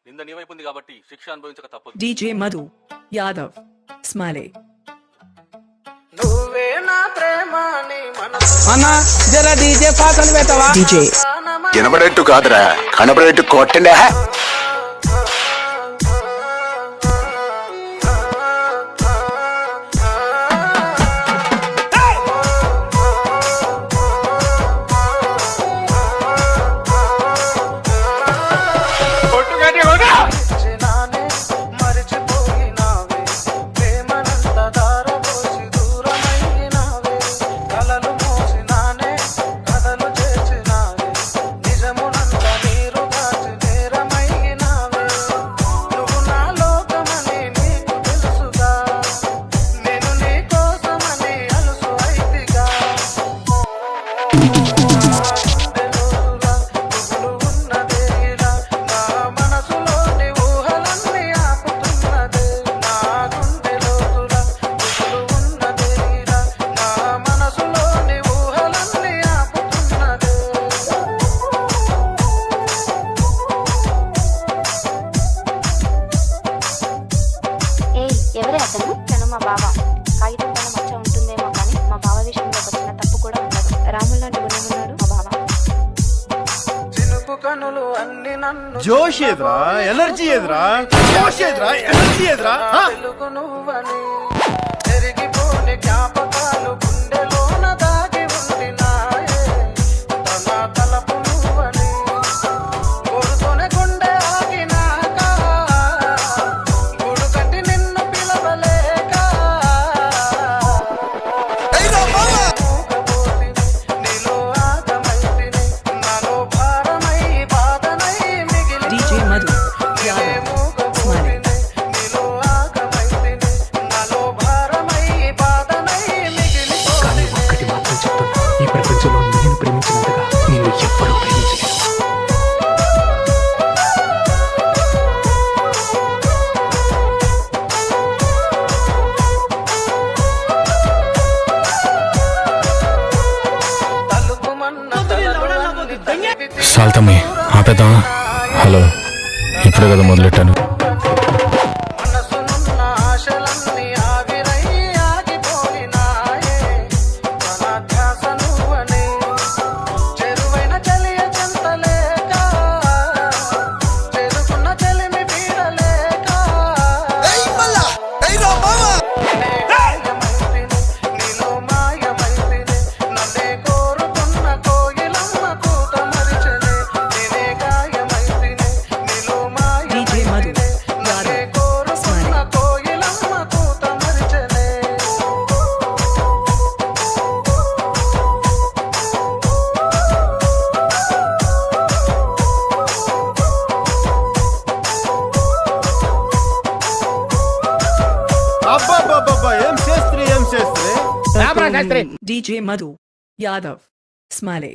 నింద నీ వైపు ఉంది కాబట్టి శిక్ష అనుభవించక తప్పదు. DJ Madhu Yadav Smale. అన్నా జర డీజే పాటలు పెట్టవా? DJ వినబడేట్టు కాదురా, కనబడేట్టు కొట్టండి. ఎవరే అతను? తను మా బావ. కాగితం పైన మచ్చ ఉంటుందేమో కానీ మా బావ విషయంలో వచ్చిన తప్పు కూడా ఉండదు. రాములు లాంటి గుణమున్నాడు మా బావ. జోష్ ఎదురా, ఎనర్జీ ఎదురా, జోష్ ఎదురా, ఎనర్జీ ఎదురా. DJ Madhu Yadav Smale. కానీ ఒక్కటి మాత్రం చెప్తున్నా, ఈ ప్రపంచంలో నేను ప్రేమించినంతగా నేను ఎప్పుడూ ప్రేమించలేదు. సాల్తమ్మి ఆపేద్దామా? హలో, ఇప్పుడే కదా మొదలెట్టాను. DJ Madhu Yadav Smale. అబ్బబ్బబ్బబ్బా, ఏం చేస్త్రీ, ఏం చేస్త్రీ. రామరా Sastry. DJ Madhu Yadav Smale.